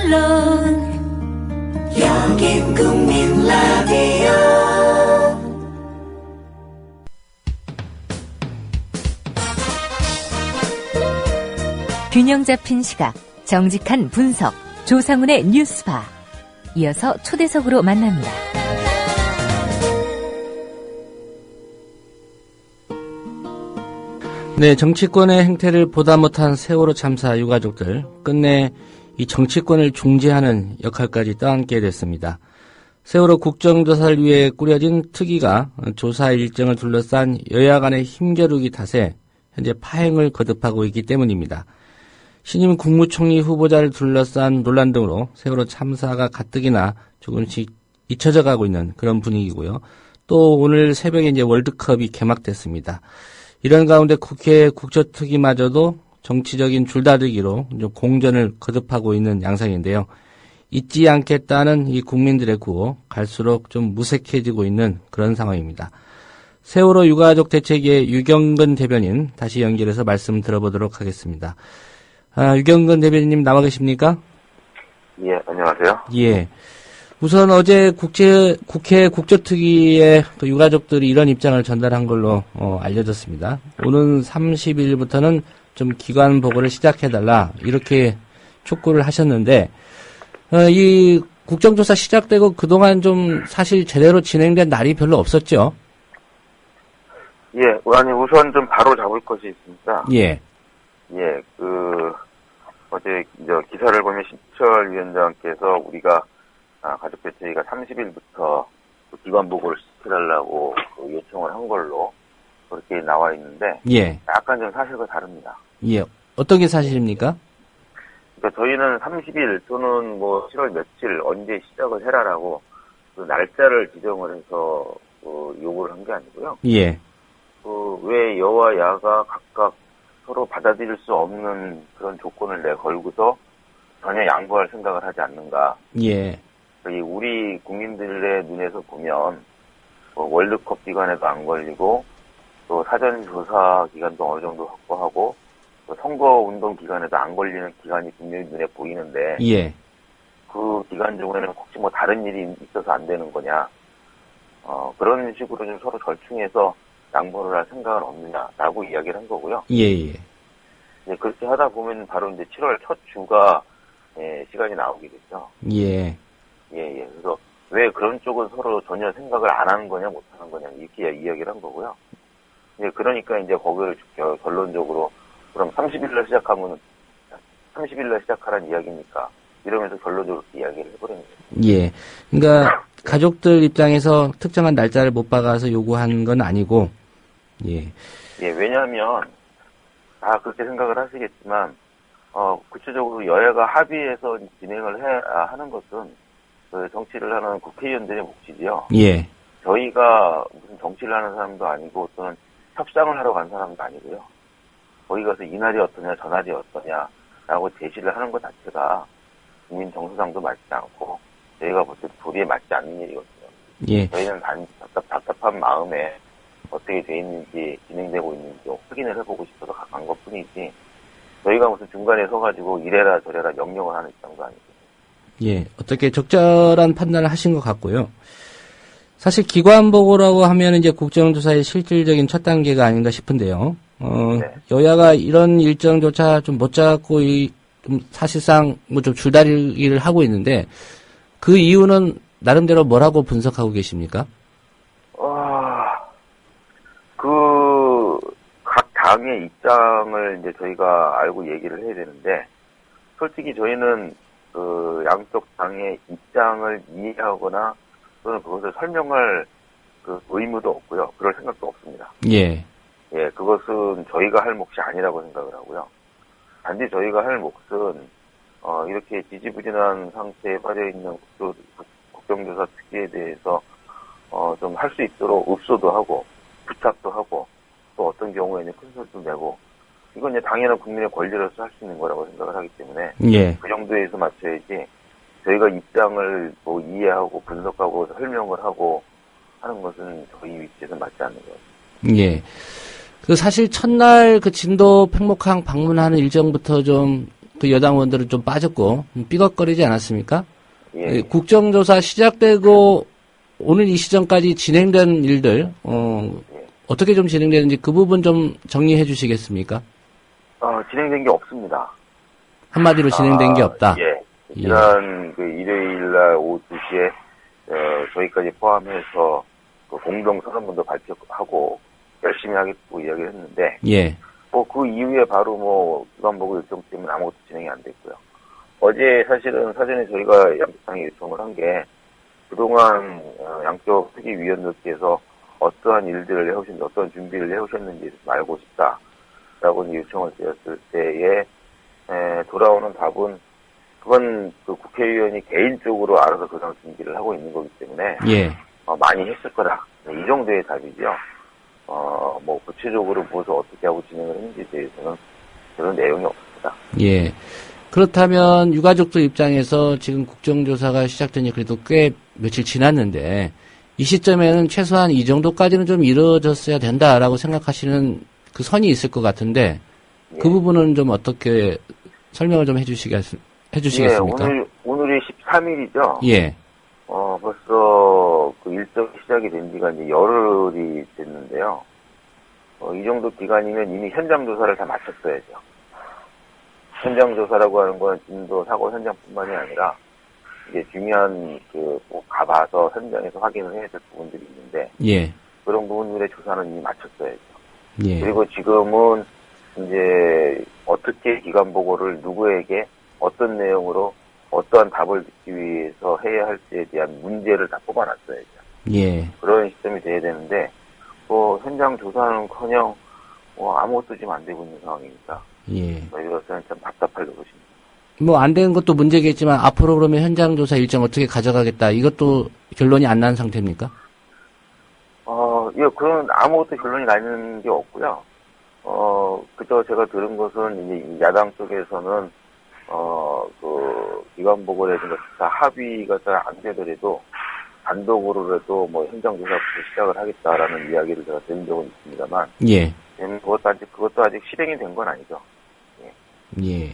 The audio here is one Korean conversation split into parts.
물론 여긴 국민 라디오. 균형 잡힌 시각, 정직한 분석, 조상훈의 뉴스바. 이어서 초대석으로 만납니다. 네, 정치권의 행태를 보다 못한 세월호 참사 유가족들, 끝내 이 정치권을 중재하는 역할까지 떠안게 됐습니다. 세월호 국정조사를 위해 꾸려진 특위가 조사 일정을 둘러싼 여야 간의 힘겨루기 탓에 현재 파행을 거듭하고 있기 때문입니다. 신임 국무총리 후보자를 둘러싼 논란 등으로 세월호 참사가 가뜩이나 조금씩 잊혀져 가고 있는 그런 분위기고요. 또 오늘 새벽에 이제 월드컵이 개막됐습니다. 이런 가운데 국회 국조특위마저도 정치적인 줄다리기로 공전을 거듭하고 있는 양상인데요. 잊지 않겠다는 이 국민들의 구호, 갈수록 좀 무색해지고 있는 그런 상황입니다. 세월호 유가족 대책의 유경근 대변인 다시 연결해서 말씀 들어보도록 하겠습니다. 유경근 대변인님 나와 계십니까? 예, 안녕하세요. 예. 우선 어제 국회 국조특위에 또 유가족들이 이런 입장을 전달한 걸로 알려졌습니다. 오는 30일부터는 좀 기관 보고를 시작해달라 이렇게 촉구를 하셨는데 이 국정조사 시작되고 그동안 좀 사실 제대로 진행된 날이 별로 없었죠? 예, 아니 우선 좀 바로 잡을 것이 있습니다. 예. 예, 어제 기사를 보면 신철 위원장께서 우리가 가족대책위가 30일부터 기관 보고를 시켜달라고 요청을 한 걸로 그렇게 나와 있는데, 예. 약간 좀 사실과 다릅니다. 예. 어떤 게 사실입니까? 그러니까 저희는 30일 또는 7월 며칠 언제 시작을 해라라고 그 날짜를 지정을 해서 요구를 한 게 아니고요. 예. 왜 여와 야가 각각 서로 받아들일 수 없는 그런 조건을 걸고서 전혀 양보할 생각을 하지 않는가. 예. 우리 국민들의 눈에서 보면 월드컵 기간에도 안 걸리고 또 사전 조사 기간도 어느 정도 확보하고 또 선거 운동 기간에도 안 걸리는 기간이 분명히 눈에 보이는데, 예. 그 기간 중에는 혹시 다른 일이 있어서 안 되는 거냐, 그런 식으로 좀 서로 절충해서 양보를 할 생각은 없느냐라고 이야기를 한 거고요. 예. 예, 그렇게 하다 보면 바로 이제 7월 첫 주가 시간이 나오게 되죠. 예. 예. 그래서 왜 그런 쪽은 서로 전혀 생각을 안 하는 거냐, 못 하는 거냐, 이렇게 이야기를 한 거고요. 예, 그러니까 이제 거기를 결론적으로 그럼 30일날 시작하면 30일날 시작하라는 이야기니까 이러면서 결론적으로 이야기를 해버린 거예요. 예. 그러니까 가족들 입장에서 특정한 날짜를 못 박아서 요구한 건 아니고, 예. 예, 왜냐하면 그렇게 생각을 하시겠지만 구체적으로 여야가 합의해서 진행을 하는 것은 정치를 하는 국회의원들의 몫이지요. 예. 저희가 무슨 정치를 하는 사람도 아니고 또는 협상을 하러 간 사람도 아니고요. 거기 가서 이날이 어떠냐 저날이 어떠냐라고 제시를 하는 것 자체가 국민 정서상도 맞지 않고 저희가 볼 때 도리에 맞지 않는 일이거든요. 예. 저희는 답답한 마음에 어떻게 돼 있는지 진행되고 있는지 확인을 해보고 싶어서 간 것뿐이지 저희가 무슨 중간에 서가지고 이래라 저래라 명령을 하는 입장도 아니고. 예. 어떻게 적절한 판단을 하신 것 같고요. 사실 기관 보고라고 하면 이제 국정조사의 실질적인 첫 단계가 아닌가 싶은데요. 네. 여야가 이런 일정조차 좀 못 잡고 좀 사실상 좀 줄다리기를 하고 있는데 그 이유는 나름대로 뭐라고 분석하고 계십니까? 각 당의 입장을 이제 저희가 알고 얘기를 해야 되는데, 솔직히 저희는 양쪽 당의 입장을 이해하거나 또는 그것을 설명할 의무도 없고요. 그럴 생각도 없습니다. 예. 예, 그것은 저희가 할 몫이 아니라고 생각을 하고요. 단지 저희가 할 몫은, 이렇게 지지부진한 상태에 빠져있는 국정조사 특위에 대해서, 좀 할 수 있도록 읍소도 하고, 부탁도 하고, 또 어떤 경우에는 큰 소리도 내고, 이건 이제 당연한 국민의 권리로서 할 수 있는 거라고 생각을 하기 때문에, 예. 그 정도에서 맞춰야지, 저희가 입장을 이해하고 분석하고 설명을 하고 하는 것은 저희 위치에서 맞지 않는 거예요. 예. 사실 첫날 진도 팽목항 방문하는 일정부터 좀 그 여당 의원들은 좀 빠졌고 삐걱거리지 않았습니까? 예. 국정조사 시작되고 오늘 이 시점까지 진행된 일들 어떻게 좀 진행되는지 그 부분 좀 정리해 주시겠습니까? 진행된 게 없습니다. 한마디로 진행된 게 없다. 예. 지난 그 일요일 날 오후 2시에 저희까지 포함해서 그 공동 선언문도 발표하고 열심히 하겠다고 이야기를 했는데 예. 그 이후에 바로 기관보고 일정 때문에 아무것도 진행이 안 됐고요. 어제 사실은 사전에 저희가 양쪽당에 요청을 한 게 그동안 양쪽 특위위원들께서 어떠한 일들을 해오셨는지 어떠한 준비를 해오셨는지 좀 알고 싶다라고 요청을 드렸을 때에 돌아오는 답은 그건 그 국회의원이 개인적으로 알아서 그런 준비를 하고 있는 거기 때문에 예. 많이 했을 거다. 이 정도의 답이죠. 구체적으로 무엇을 어떻게 하고 진행을 했는지에 대해서는 그런 내용이 없습니다. 예. 그렇다면 유가족들 입장에서 지금 국정조사가 시작된 지 그래도 꽤 며칠 지났는데 이 시점에는 최소한 이 정도까지는 좀 이루어졌어야 된다라고 생각하시는 그 선이 있을 것 같은데 그 예. 부분은 좀 어떻게 설명을 좀 해주시겠습니까? 예, 오늘이 13일이죠. 예. 벌써 그 일정이 시작이 된 지가 이제 열흘이 됐는데요. 이 정도 기간이면 이미 현장 조사를 다 마쳤어야죠. 현장 조사라고 하는 건 진도 사고 현장뿐만이 아니라 이게 중요한 꼭 가봐서 현장에서 확인을 해야 될 부분들이 있는데 예. 그런 부분들의 조사는 이미 마쳤어야죠. 예. 그리고 지금은 이제 어떻게 기관 보고를 누구에게 어떤 내용으로 어떠한 답을 듣기 위해서 해야 할지에 대한 문제를 다 뽑아놨어야죠. 예. 그런 시점이 돼야 되는데 현장 조사는커녕 아무것도 지금 안 되고 있는 상황입니다. 예. 저희로서는 참 답답할 노릇입니다. 안 되는 것도 문제겠지만 앞으로 그러면 현장 조사 일정 어떻게 가져가겠다 이것도 결론이 안 난 상태입니까? 예, 그런 아무것도 결론이 나는 게 없고요. 그저 제가 들은 것은 이제 야당 쪽에서는 그 기관 보고라든가 다 합의가 잘 안 되더라도 단독으로라도 현장 조사부터 시작을 하겠다라는 이야기를 제가 들은 적은 있습니다만, 예. 그것도 아직 실행이 된 건 아니죠. 예.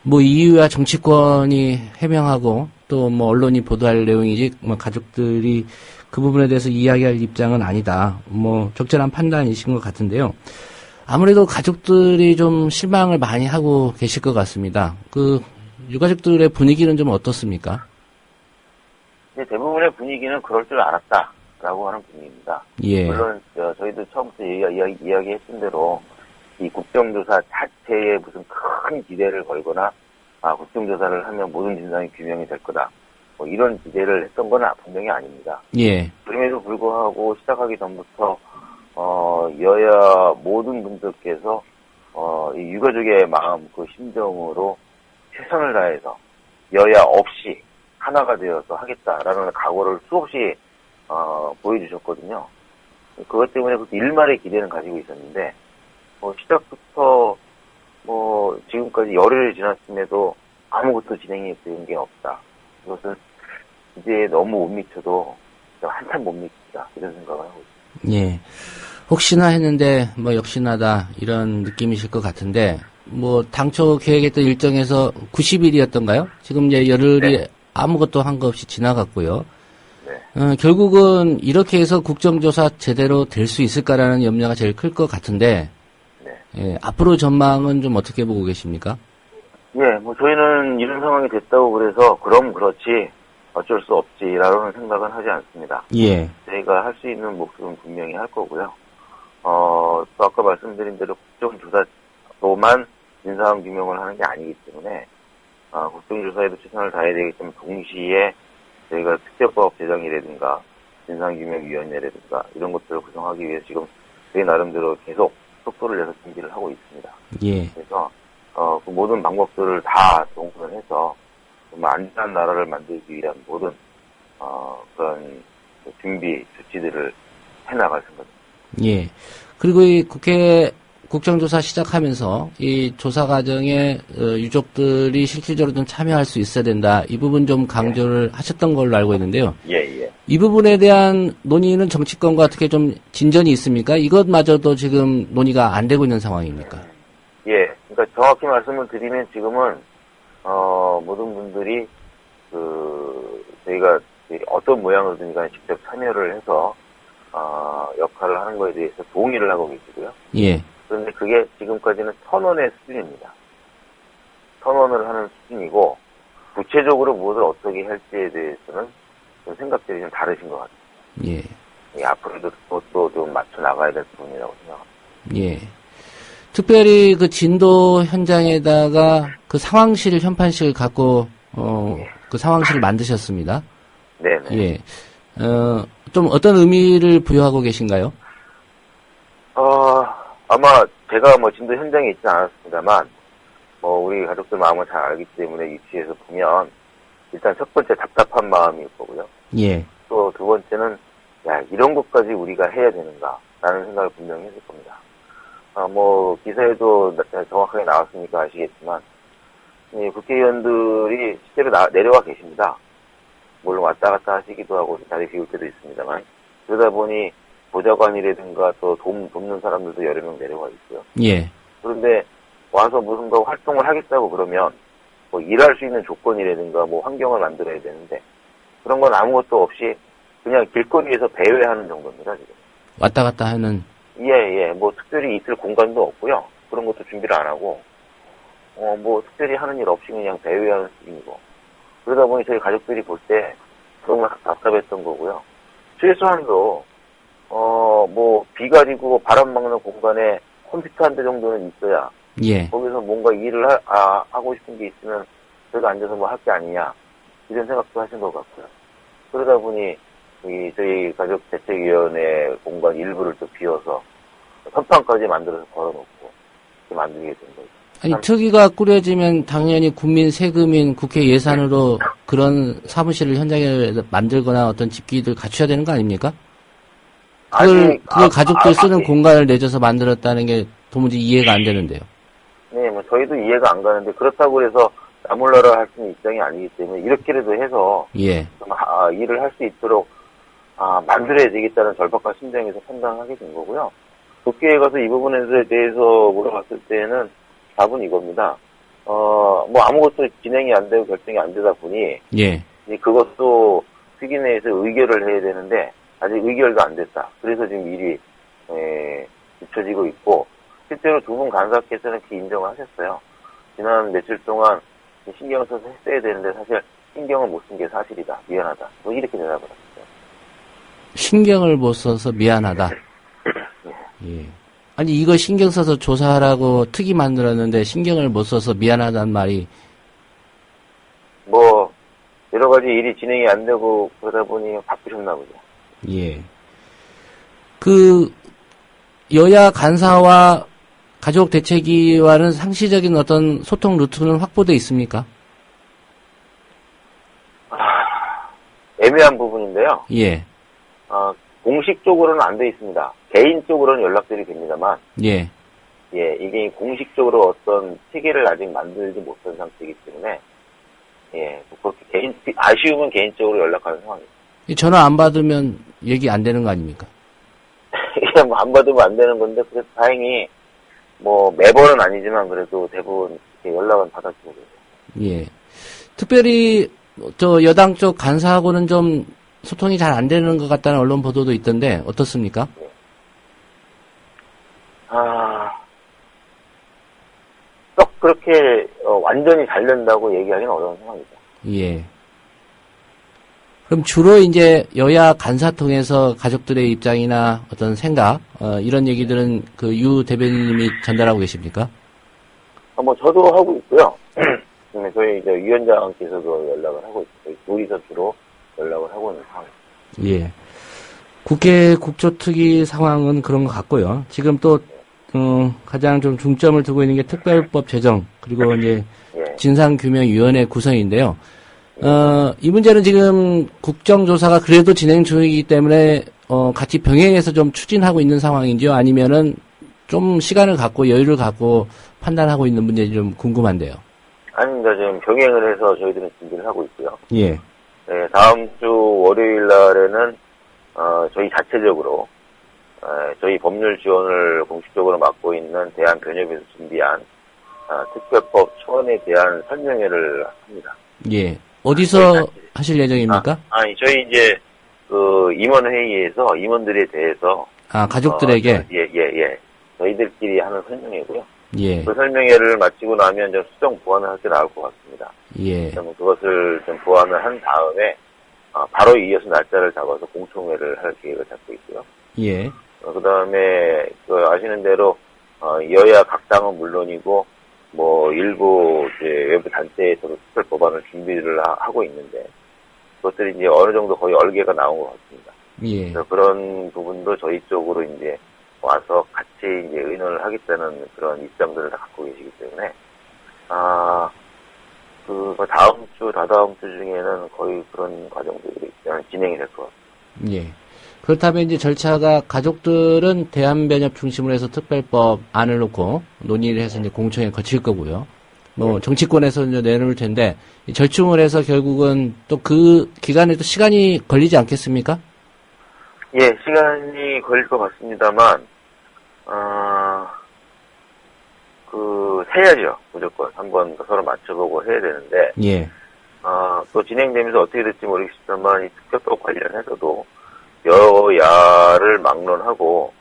이유야 정치권이 해명하고 또 언론이 보도할 내용이지 가족들이 그 부분에 대해서 이야기할 입장은 아니다. 적절한 판단이신 것 같은데요. 아무래도 가족들이 좀 실망을 많이 하고 계실 것 같습니다. 그 유가족들의 분위기는 좀 어떻습니까? 대부분의 분위기는 그럴 줄 알았다라고 하는 분위기입니다. 예. 물론 저희도 처음부터 이야기했던 대로 이 국정조사 자체에 무슨 큰 기대를 걸거나 국정조사를 하면 모든 진상이 규명이 될 거다. 이런 기대를 했던 건 분명히 아닙니다. 예. 그럼에도 불구하고 시작하기 전부터 여야 모든 분들께서 이 유가족의 마음 그 심정으로 최선을 다해서 여야 없이 하나가 되어서 하겠다라는 각오를 수없이 보여주셨거든요. 그것 때문에 그 일말의 기대는 가지고 있었는데 시작부터 지금까지 열흘이 지났음에도 아무것도 진행이 된 게 없다. 이것은 이제 너무 못 미쳐도 한참 못 미치다 이런 생각을 하고 있습니다. 예. 혹시나 했는데 역시나다 이런 느낌이실 것 같은데 당초 계획했던 일정에서 90일이었던가요? 지금 이제 열흘이 네. 아무것도 한 거 없이 지나갔고요. 네. 결국은 이렇게 해서 국정조사 제대로 될 수 있을까라는 염려가 제일 클 것 같은데 네. 예, 앞으로 전망은 좀 어떻게 보고 계십니까? 예, 저희는 이런 상황이 됐다고 그래서 그럼 그렇지 어쩔 수 없지라는 생각은 하지 않습니다. 예. 저희가 할 수 있는 몫은 분명히 할 거고요. 또 아까 말씀드린 대로 국정조사로만 진상 규명을 하는 게 아니기 때문에 국정조사에도 최선을 다해야 되기 때문에 동시에 저희가 특별법 제정이라든가 진상규명위원회라든가 이런 것들을 구성하기 위해서 지금 저희 나름대로 계속 속도를 내서 준비를 하고 있습니다. 예. 그래서 그 모든 방법들을 다 동원을 해서 정말 안전한 나라를 만들기 위한 모든 그런 준비 조치들을 해나갈 생각입니다. 예. 그리고 이 국회 국정조사 시작하면서 이 조사 과정에 유족들이 실질적으로 좀 참여할 수 있어야 된다. 이 부분 좀 강조를 하셨던 걸로 알고 있는데요. 예. 이 부분에 대한 논의는 정치권과 어떻게 좀 진전이 있습니까? 이것마저도 지금 논의가 안 되고 있는 상황입니까? 예. 그러니까 정확히 말씀을 드리면 지금은 모든 분들이 저희가 어떤 모양으로든 간에 직접 참여를 해서 역할을 하는 거에 대해서 동의를 하고 계시고요. 예. 그런데 그게 지금까지는 선언의 수준입니다. 선언을 하는 수준이고 구체적으로 무엇을 어떻게 할지에 대해서는 좀 생각들이 좀 다르신 것 같아요. 예. 앞으로도 그것도 좀 맞춰 나가야 될 부분이라고 생각합니다. 예. 특별히 그 진도 현장에다가 그 상황실 현판식을 갖고 그 상황실을 만드셨습니다. 네네. 예. 좀 어떤 의미를 부여하고 계신가요? 아마 제가 뭐 진도 현장에 있지 않았습니다만 우리 가족들 마음을 잘 알기 때문에 위치에서 보면 일단 첫 번째 답답한 마음일 거고요. 예. 또 두 번째는 야 이런 것까지 우리가 해야 되는가라는 생각을 분명히 했을 겁니다. 기사에도 정확하게 나왔으니까 아시겠지만 이 국회의원들이 실제로 내려와 계십니다. 물론 왔다 갔다 하시기도 하고 자리 비울 때도 있습니다만 그러다 보니 보좌관이라든가 또 돕는 사람들도 여러 명 내려와 있고요. 예. 그런데 와서 무슨가 활동을 하겠다고 그러면 일할 수 있는 조건이라든가 환경을 만들어야 되는데 그런 건 아무것도 없이 그냥 길거리에서 배회하는 정도입니다, 지금. 왔다 갔다 하는. 예. 특별히 있을 공간도 없고요. 그런 것도 준비를 안 하고, 특별히 하는 일 없이 그냥 배회하는 수준이고. 그러다 보니 저희 가족들이 볼 때 정말 답답했던 거고요. 최소한도, 비 가리고 바람 막는 공간에 컴퓨터 한 대 정도는 있어야, 예. 거기서 뭔가 일을 하고 싶은 게 있으면 저희가 앉아서 할 게 아니냐, 이런 생각도 하신 것 같고요. 그러다 보니, 저희 가족대책위원회 공간 일부를 또 비워서 선판까지 만들어서 걸어놓고 이렇게 만들게 된 거죠. 아니, 특위가 꾸려지면 당연히 국민 세금인 국회 예산으로 그런 사무실을 현장에 만들거나 어떤 집기를 갖춰야 되는 거 아닙니까? 그걸 가족들 쓰는 공간을 내줘서 만들었다는 게 도무지 이해가 안 되는데요. 네, 저희도 이해가 안 가는데 그렇다고 해서 나몰라라 할 수 있는 입장이 아니기 때문에 이렇게라도 해서 예. 일을 할 수 있도록 만들어야 되겠다는 절박한 심정에서 판단하게 된 거고요. 국회에 가서 이 부분에 대해서 물어봤을 때는 답은 이겁니다. 아무것도 진행이 안 되고 결정이 안 되다 보니, 예. 그것도 특위 내에서 의결을 해야 되는데, 아직 의결도 안 됐다. 그래서 지금 일이, 늦춰지고 있고, 실제로 두 분 간사께서는 그 인정을 하셨어요. 지난 며칠 동안 신경을 써서 했어야 되는데, 사실 신경을 못 쓴 게 사실이다. 미안하다. 이렇게 대답을 하셨어요. 신경을 못 써서 미안하다. 예. 아니, 이거 신경 써서 조사하라고 특위 만들었는데 신경을 못 써서 미안하다는 말이. 여러 가지 일이 진행이 안 되고 그러다 보니 바쁘셨나 보죠. 예. 여야 간사와 가족대책위와는 상시적인 어떤 소통 루트는 확보돼 있습니까? 애매한 부분인데요. 예. 공식적으로는 안 돼 있습니다. 개인적으로는 연락들이 됩니다만, 예. 이게 공식적으로 어떤 체계를 아직 만들지 못한 상태이기 때문에, 그렇게 아쉬우면 개인적으로 연락하는 상황입니다. 전화 안 받으면 얘기 안 되는 거 아닙니까? 이게 안 받으면 안 되는 건데, 그래서 다행히, 매번은 아니지만 그래도 대부분 이렇게 연락은 받아주고 계세요. 예. 특별히, 여당 쪽 간사하고는 좀 소통이 잘 안 되는 것 같다는 언론 보도도 있던데, 어떻습니까? 썩 그렇게, 완전히 잘 된다고 얘기하기는 어려운 상황이죠. 예. 그럼 주로 이제 여야 간사 통해서 가족들의 입장이나 어떤 생각, 이런 얘기들은 유 대변인님이 전달하고 계십니까? 저도 하고 있고요. 저희 이제 위원장께서도 연락을 하고 있어요. 둘이서 주로 연락을 하고 있는 상황입니다. 예. 국회 국조특위 상황은 그런 것 같고요. 지금 또 가장 좀 중점을 두고 있는 게 특별법 제정 그리고 이제 진상규명위원회 구성인데요. 이 문제는 지금 국정조사가 그래도 진행 중이기 때문에 같이 병행해서 좀 추진하고 있는 상황인지요? 아니면은 좀 시간을 갖고 여유를 갖고 판단하고 있는 문제인지 좀 궁금한데요. 아닙니다. 지금 병행을 해서 저희들은 준비를 하고 있고요. 예. 네, 다음 주 월요일 날에는 저희 자체적으로 저희 법률 지원을 공식적으로 맡고 있는 대한변협에서 준비한 특별법 초안에 대한 설명회를 합니다. 예. 어디서 하실 예정입니까? 저희 이제 임원회의에서 임원들에 대해서 가족들에게. 예. 저희들끼리 하는 설명회고요. 예. 그 설명회를 마치고 나면 좀 수정 보완을 할 게 나올 것 같습니다. 예. 그럼 그것을 좀 보완을 한 다음에 바로 이어서 날짜를 잡아서 공청회를 할 계획을 잡고 있고요. 예. 그다음에 아시는 대로 여야 각 당은 물론이고 뭐 일부 이제 외부 단체에서도 특별 법안을 준비를 하고 있는데 그것들이 이제 어느 정도 거의 얼개가 나온 것 같습니다. 예. 그래서 그런 부분도 저희 쪽으로 이제 와서 같이 이제 의논을 하겠다는 그런 입장들을 다 갖고 계시기 때문에 다음 주, 다다음 주 중에는 거의 그런 과정들이 진행이 될 것 같습니다. 예. 그렇다면 이제 절차가 가족들은 대한변협 중심으로 해서 특별법 안을 놓고 논의를 해서 이제 공청회 거칠 거고요. 뭐 정치권에서 이제 내놓을 텐데 절충을 해서 결국은 또 그 기간에도 시간이 걸리지 않겠습니까? 예, 시간이 걸릴 것 같습니다만 해야죠. 무조건 한번 서로 맞춰보고 해야 되는데 예. 또 진행되면서 어떻게 될지 모르겠지만 이 특별법 관련해서도 여야를 막론하고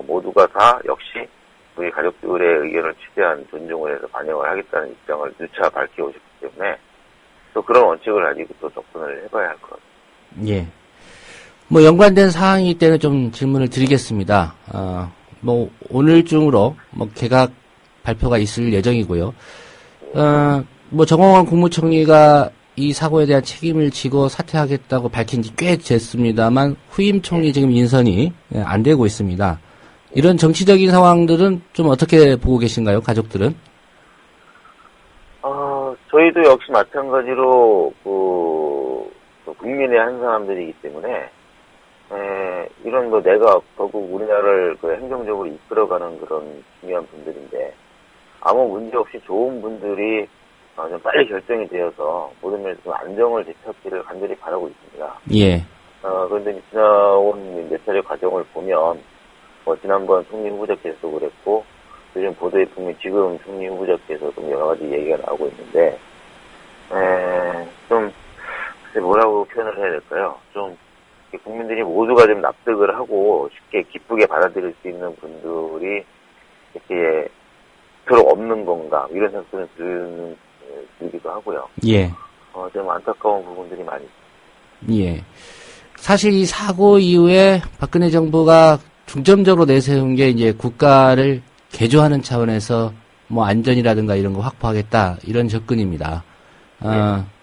모두가 다 역시 우리 가족들의 의견을 최대한 존중을 해서 반영을 하겠다는 입장을 누차 밝혀오셨기 때문에 또 그런 원칙을 가지고 또 접근을 해봐야 할 것 같습니다. 예. 뭐 연관된 사항이기 때문에 좀 질문을 드리겠습니다. 뭐 오늘 중으로 뭐 개각 발표가 있을 예정이고요. 뭐 정홍원 국무총리가 이 사고에 대한 책임을 지고 사퇴하겠다고 밝힌 지 꽤 됐습니다만 후임 총리 지금 인선이 안 되고 있습니다. 이런 정치적인 상황들은 좀 어떻게 보고 계신가요, 가족들은? 저희도 역시 마찬가지로 국민의 한 사람들이기 때문에 이런 내가 결국 우리나라를 행정적으로 이끌어가는 그런 중요한 분들인데 아무 문제 없이 좋은 분들이 좀 빨리 결정이 되어서 모든 면에서 좀 안정을 되찾기를 간절히 바라고 있습니다. 예. 그런데 지나온 몇 차례 과정을 보면 지난번 총리 후보자께서도 그랬고 요즘 보도에 보면 지금 총리 후보자께서도 여러 가지 얘기가 나오고 있는데 좀 글쎄 뭐라고 표현을 해야 될까요? 좀 국민들이 모두가 좀 납득을 하고 쉽게 기쁘게 받아들일 수 있는 분들이 이렇게 별로 없는 건가 이런 생각들은 들기도 하고요. 예. 좀 안타까운 부분들이 많이 있습니다. 예. 사실 이 사고 이후에 박근혜 정부가 중점적으로 내세운 게 이제 국가를 개조하는 차원에서 뭐 안전이라든가 이런 거 확보하겠다 이런 접근입니다.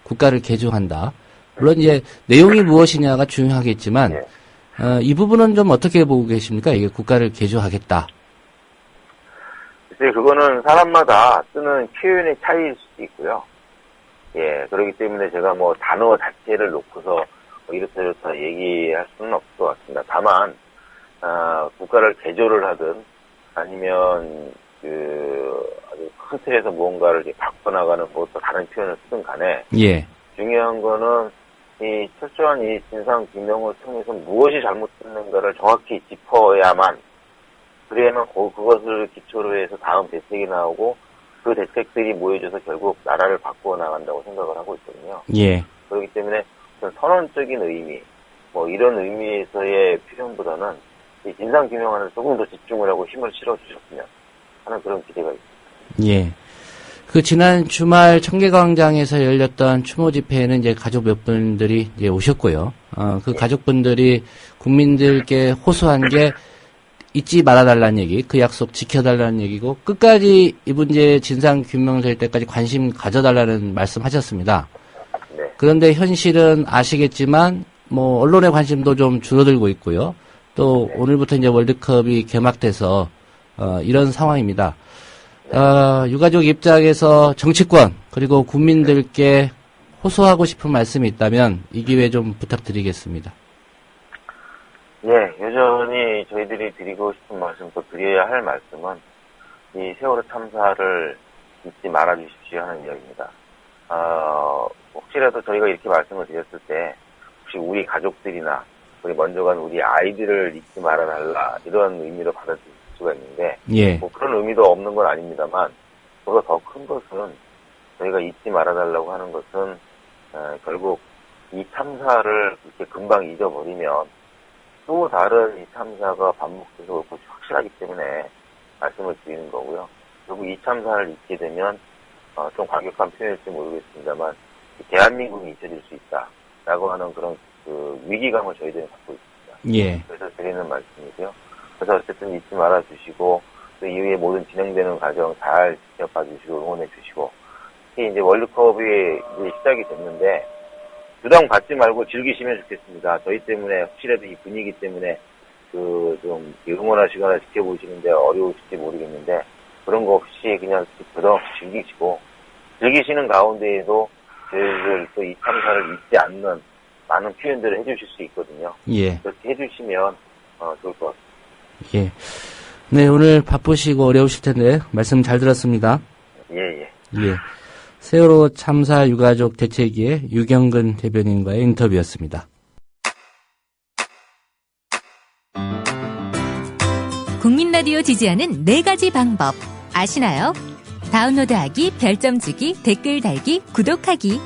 국가를 개조한다. 물론 이제 내용이 무엇이냐가 중요하겠지만 이 부분은 좀 어떻게 보고 계십니까? 이게 국가를 개조하겠다. 글쎄 그거는 사람마다 쓰는 표현의 차이일 수도 있고요. 예, 그렇기 때문에 제가 뭐 단어 자체를 놓고서 이렇다 저렇다 얘기할 수는 없을 것 같습니다. 다만 국가를 개조를 하든 아니면 아주 큰 틀에서 무언가를 이렇게 바꿔나가는 뭐 또 다른 표현을 쓰든 간에 예. 중요한 거는 이 철저한 이 진상 규명을 통해서 무엇이 잘못됐는가를 정확히 짚어야만 그래야만 그것을 기초로 해서 다음 대책이 나오고 그 대책들이 모여져서 결국 나라를 바꾸어 나간다고 생각을 하고 있거든요. 예. 그렇기 때문에 어떤 선언적인 의미, 뭐 이런 의미에서의 표현보다는 이 진상 규명하는 조금 더 집중을 하고 힘을 실어주셨으면 하는 그런 기대가 있습니다. 예. 그 지난 주말 청계광장에서 열렸던 추모 집회에는 이제 가족 몇 분들이 이제 오셨고요. 그 가족분들이 국민들께 호소한 게 잊지 말아달라는 얘기, 그 약속 지켜달라는 얘기고 끝까지 이 문제 진상 규명될 때까지 관심 가져달라는 말씀하셨습니다. 네. 그런데 현실은 아시겠지만 뭐 언론의 관심도 좀 줄어들고 있고요. 또 오늘부터 이제 월드컵이 개막돼서 이런 상황입니다. 유가족 입장에서 정치권 그리고 국민들께 호소하고 싶은 말씀이 있다면 이 기회에 좀 부탁드리겠습니다. 예, 여전히 저희들이 드리고 싶은 말씀, 또 드려야 할 말씀은 이 세월호 참사를 잊지 말아주십시오 하는 이야기입니다. 혹시라도 저희가 이렇게 말씀을 드렸을 때 혹시 우리 가족들이나 우리 먼저 간 우리 아이들을 잊지 말아달라 이런 의미로 받아들일 수가 있는데 예. 뭐 그런 의미도 없는 건 아닙니다만 그보다 더 큰 것은 저희가 잊지 말아달라고 하는 것은 결국 이 참사를 이렇게 금방 잊어버리면 또 다른 이 참사가 반복돼서 올 것이 확실하기 때문에 말씀을 드리는 거고요. 결국 이 참사를 잊게 되면 좀 과격한 표현일지 모르겠습니다만 대한민국이 잊혀질 수 있다라고 하는 그런 그 위기감을 저희들은 갖고 있습니다. 예. 그래서 드리는 말씀이고요. 그래서 어쨌든 잊지 말아주시고 또 이후에 모든 진행되는 과정 잘 지켜봐 주시고 응원해 주시고 특히 이제 월드컵이 이제 시작이 됐는데 부담 갖지 말고 즐기시면 좋겠습니다. 저희 때문에 혹시라도 이 분위기 때문에 그 좀 응원하시거나 지켜보시는데 어려우실지 모르겠는데 그런 거 없이 그냥 부담 없이 즐기시고 즐기시는 가운데에도 저희들 또 이 참사를 잊지 않는 많은 표현들을 해주실 수 있거든요. 예. 그렇게 해주시면 좋을 것 같습니다. 예. 네, 오늘 바쁘시고 어려우실 텐데 말씀 잘 들었습니다. 예. 예. 세월호 참사 유가족 대책위의 유경근 대변인과의 인터뷰였습니다. 국민 라디오 지지하는 4가지 방법 아시나요? 다운로드하기, 별점 주기, 댓글 달기, 구독하기.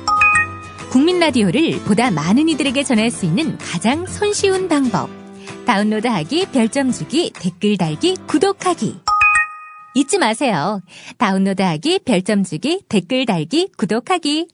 국민 라디오를 보다 많은 이들에게 전할 수 있는 가장 손쉬운 방법. 다운로드하기, 별점 주기, 댓글 달기, 구독하기. 잊지 마세요. 다운로드하기, 별점 주기, 댓글 달기, 구독하기.